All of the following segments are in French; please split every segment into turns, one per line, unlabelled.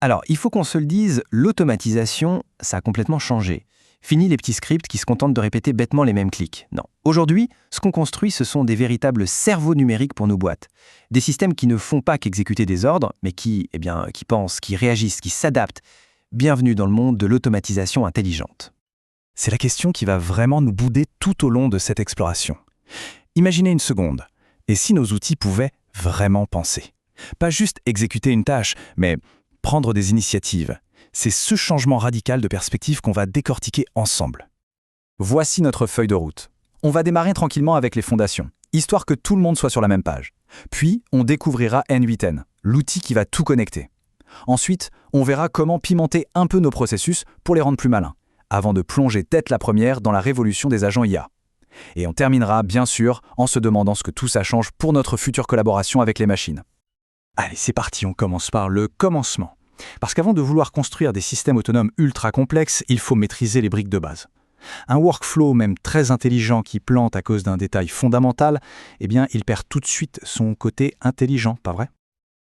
Alors, il faut qu'on se le dise, l'automatisation, ça a complètement changé. Fini les petits scripts qui se contentent de répéter bêtement les mêmes clics. Non. Aujourd'hui, ce qu'on construit, ce sont des véritables cerveaux numériques pour nos boîtes. Des systèmes qui ne font pas qu'exécuter des ordres, mais qui pensent, qui réagissent, qui s'adaptent. Bienvenue dans le monde de l'automatisation intelligente.
C'est la question qui va vraiment nous bouder tout au long de cette exploration. Imaginez une seconde. Et si nos outils pouvaient vraiment penser? Pas juste exécuter une tâche, mais prendre des initiatives. C'est ce changement radical de perspective qu'on va décortiquer ensemble. Voici notre feuille de route. On va démarrer tranquillement avec les fondations, histoire que tout le monde soit sur la même page. Puis, on découvrira N8N, l'outil qui va tout connecter. Ensuite, on verra comment pimenter un peu nos processus pour les rendre plus malins, avant de plonger tête la première dans la révolution des agents IA. Et on terminera, bien sûr, en se demandant ce que tout ça change pour notre future collaboration avec les machines. Allez, c'est parti, on commence par le commencement. Parce qu'avant de vouloir construire des systèmes autonomes ultra complexes, il faut maîtriser les briques de base. Un workflow même très intelligent qui plante à cause d'un détail fondamental, il perd tout de suite son côté intelligent, pas vrai?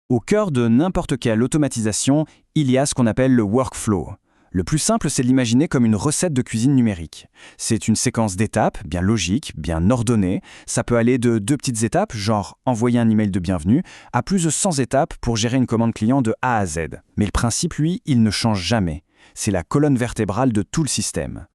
Au cœur de n'importe quelle automatisation, il y a ce qu'on appelle le workflow. Le plus simple, c'est de l'imaginer comme une recette de cuisine numérique. C'est une séquence d'étapes, bien logique, bien ordonnée. Ça peut aller de 2 petites étapes, genre envoyer un email de bienvenue, à plus de 100 étapes pour gérer une commande client de A à Z. Mais le principe, lui, il ne change jamais. C'est la colonne vertébrale de tout le système.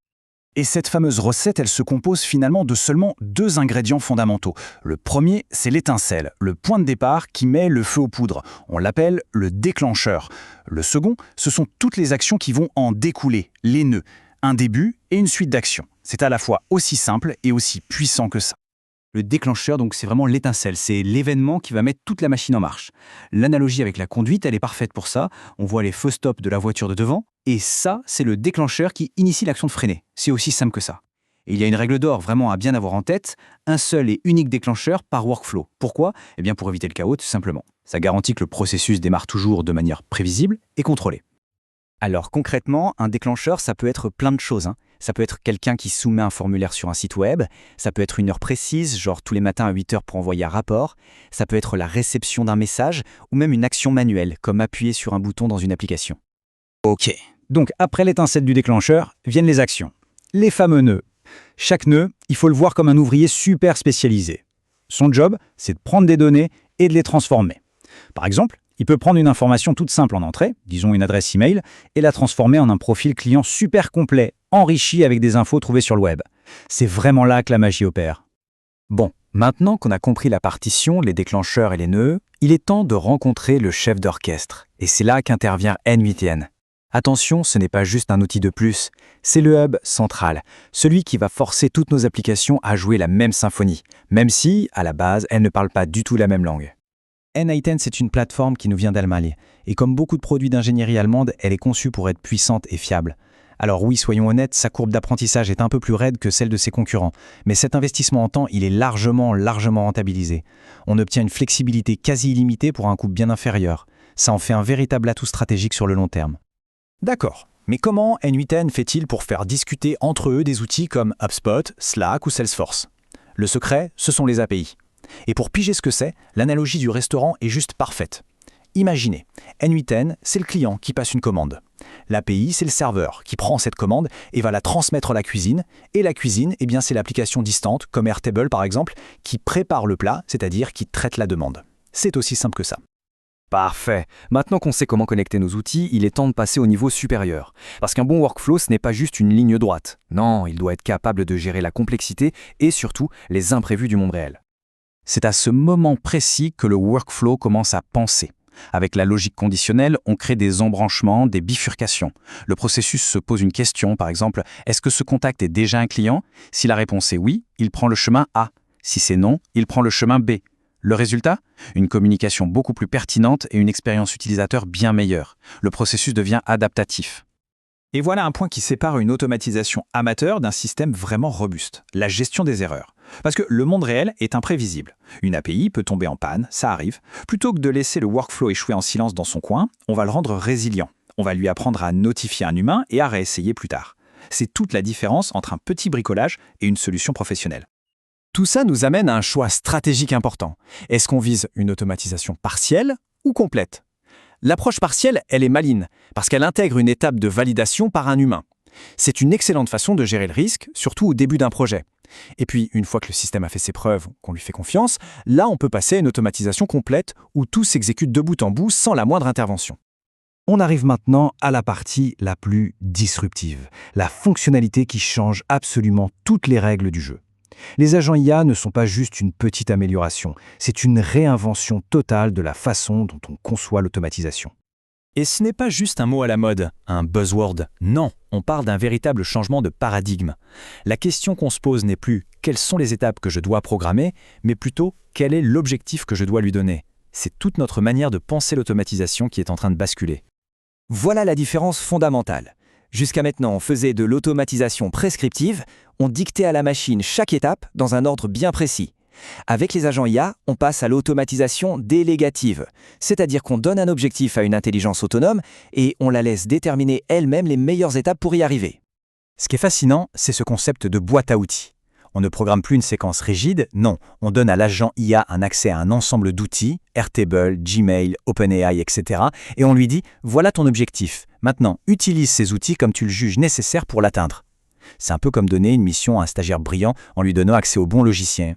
Et cette fameuse recette, elle se compose finalement de seulement 2 ingrédients fondamentaux. Le premier, c'est l'étincelle, le point de départ qui met le feu aux poudres. On l'appelle le déclencheur. Le second, ce sont toutes les actions qui vont en découler, les nœuds. Un début et une suite d'actions. C'est à la fois aussi simple et aussi puissant que ça.
Le déclencheur, donc, c'est vraiment l'étincelle. C'est l'événement qui va mettre toute la machine en marche. L'analogie avec la conduite, elle est parfaite pour ça. On voit les feux stop de la voiture de devant. Et ça, c'est le déclencheur qui initie l'action de freiner. C'est aussi simple que ça. Et il y a une règle d'or vraiment à bien avoir en tête. Un seul et unique déclencheur par workflow. Pourquoi? Pour éviter le chaos, tout simplement. Ça garantit que le processus démarre toujours de manière prévisible et contrôlée. Alors concrètement, un déclencheur, ça peut être plein de choses. Ça peut être quelqu'un qui soumet un formulaire sur un site web, ça peut être une heure précise, genre tous les matins à 8 heures pour envoyer un rapport, ça peut être la réception d'un message, ou même une action manuelle, comme appuyer sur un bouton dans une application.
Ok, donc après l'étincelle du déclencheur, viennent les actions. Les fameux nœuds. Chaque nœud, il faut le voir comme un ouvrier super spécialisé. Son job, c'est de prendre des données et de les transformer. Par exemple, il peut prendre une information toute simple en entrée, disons une adresse email, et la transformer en un profil client super complet, enrichi avec des infos trouvées sur le web. C'est vraiment là que la magie opère.
Bon, maintenant qu'on a compris la partition, les déclencheurs et les nœuds, il est temps de rencontrer le chef d'orchestre. Et c'est là qu'intervient N8N. Attention, ce n'est pas juste un outil de plus, c'est le hub central, celui qui va forcer toutes nos applications à jouer la même symphonie, même si, à la base, elles ne parlent pas du tout la même langue.
N8N, c'est une plateforme qui nous vient d'Allemagne. Et comme beaucoup de produits d'ingénierie allemande, elle est conçue pour être puissante et fiable. Alors oui, soyons honnêtes, sa courbe d'apprentissage est un peu plus raide que celle de ses concurrents. Mais cet investissement en temps, il est largement rentabilisé. On obtient une flexibilité quasi illimitée pour un coût bien inférieur. Ça en fait un véritable atout stratégique sur le long terme.
D'accord. Mais comment N8N fait-il pour faire discuter entre eux des outils comme HubSpot, Slack ou Salesforce? Le secret, ce sont les API. Et pour piger ce que c'est, l'analogie du restaurant est juste parfaite. Imaginez, N8N, c'est le client qui passe une commande. L'API, c'est le serveur qui prend cette commande et va la transmettre à la cuisine. Et la cuisine, c'est l'application distante, comme Airtable par exemple, qui prépare le plat, c'est-à-dire qui traite la demande. C'est aussi simple que ça.
Parfait. Maintenant qu'on sait comment connecter nos outils, il est temps de passer au niveau supérieur. Parce qu'un bon workflow, ce n'est pas juste une ligne droite. Non, il doit être capable de gérer la complexité et surtout les imprévus du monde réel.
C'est à ce moment précis que le workflow commence à penser. Avec la logique conditionnelle, on crée des embranchements, des bifurcations. Le processus se pose une question, par exemple, est-ce que ce contact est déjà un client? Si la réponse est oui, il prend le chemin A. Si c'est non, il prend le chemin B. Le résultat? Une communication beaucoup plus pertinente et une expérience utilisateur bien meilleure. Le processus devient adaptatif. Et voilà un point qui sépare une automatisation amateur d'un système vraiment robuste, la gestion des erreurs. Parce que le monde réel est imprévisible. Une API peut tomber en panne, ça arrive. Plutôt que de laisser le workflow échouer en silence dans son coin, on va le rendre résilient. On va lui apprendre à notifier un humain et à réessayer plus tard. C'est toute la différence entre un petit bricolage et une solution professionnelle. Tout ça nous amène à un choix stratégique important. Est-ce qu'on vise une automatisation partielle ou complète? L'approche partielle, elle est maligne, parce qu'elle intègre une étape de validation par un humain. C'est une excellente façon de gérer le risque, surtout au début d'un projet. Et puis, une fois que le système a fait ses preuves, qu'on lui fait confiance, là on peut passer à une automatisation complète où tout s'exécute de bout en bout sans la moindre intervention.
On arrive maintenant à la partie la plus disruptive, la fonctionnalité qui change absolument toutes les règles du jeu. Les agents IA ne sont pas juste une petite amélioration, c'est une réinvention totale de la façon dont on conçoit l'automatisation.
Et ce n'est pas juste un mot à la mode, un buzzword. Non, on parle d'un véritable changement de paradigme. La question qu'on se pose n'est plus « quelles sont les étapes que je dois programmer ?», mais plutôt « quel est l'objectif que je dois lui donner ?» C'est toute notre manière de penser l'automatisation qui est en train de basculer.
Voilà la différence fondamentale. Jusqu'à maintenant, on faisait de l'automatisation prescriptive, on dictait à la machine chaque étape dans un ordre bien précis. Avec les agents IA, on passe à l'automatisation délégative, c'est-à-dire qu'on donne un objectif à une intelligence autonome et on la laisse déterminer elle-même les meilleures étapes pour y arriver.
Ce qui est fascinant, c'est ce concept de boîte à outils. On ne programme plus une séquence rigide, non, on donne à l'agent IA un accès à un ensemble d'outils, Airtable, Gmail, OpenAI, etc. Et on lui dit « voilà ton objectif, maintenant utilise ces outils comme tu le juges nécessaire pour l'atteindre ». C'est un peu comme donner une mission à un stagiaire brillant en lui donnant accès au bon logiciel.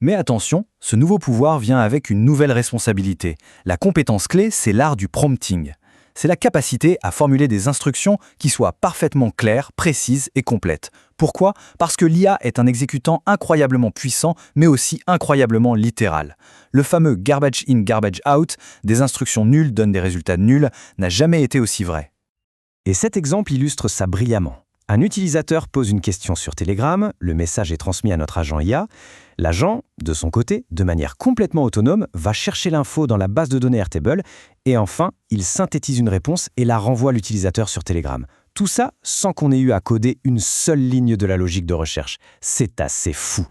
Mais attention, ce nouveau pouvoir vient avec une nouvelle responsabilité. La compétence clé, c'est l'art du prompting. C'est la capacité à formuler des instructions qui soient parfaitement claires, précises et complètes. Pourquoi ? Parce que l'IA est un exécutant incroyablement puissant, mais aussi incroyablement littéral. Le fameux garbage in, garbage out, des instructions nulles donnent des résultats nuls, n'a jamais été aussi vrai.
Et cet exemple illustre ça brillamment. Un utilisateur pose une question sur Telegram, le message est transmis à notre agent IA. L'agent, de son côté, de manière complètement autonome, va chercher l'info dans la base de données Airtable et enfin, il synthétise une réponse et la renvoie à l'utilisateur sur Telegram. Tout ça sans qu'on ait eu à coder une seule ligne de la logique de recherche. C'est assez fou.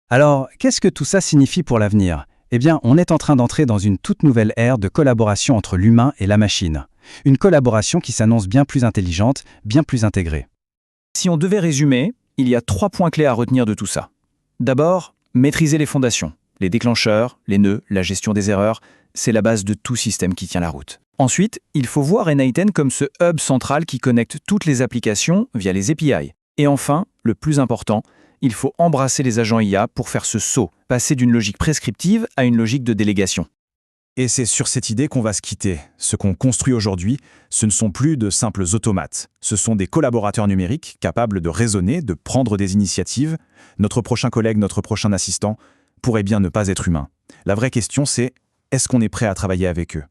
Alors, qu'est-ce que tout ça signifie pour l'avenir ? Eh bien, on est en train d'entrer dans une toute nouvelle ère de collaboration entre l'humain et la machine. Une collaboration qui s'annonce bien plus intelligente, bien plus intégrée.
Si on devait résumer, il y a 3 points clés à retenir de tout ça. D'abord, maîtriser les fondations, les déclencheurs, les nœuds, la gestion des erreurs, c'est la base de tout système qui tient la route. Ensuite, il faut voir n8n comme ce hub central qui connecte toutes les applications via les API. Et enfin, le plus important, il faut embrasser les agents IA pour faire ce saut, passer d'une logique prescriptive à une logique de délégation.
Et c'est sur cette idée qu'on va se quitter. Ce qu'on construit aujourd'hui, ce ne sont plus de simples automates. Ce sont des collaborateurs numériques capables de raisonner, de prendre des initiatives. Notre prochain collègue, notre prochain assistant pourrait bien ne pas être humain. La vraie question, c'est est-ce qu'on est prêt à travailler avec eux ?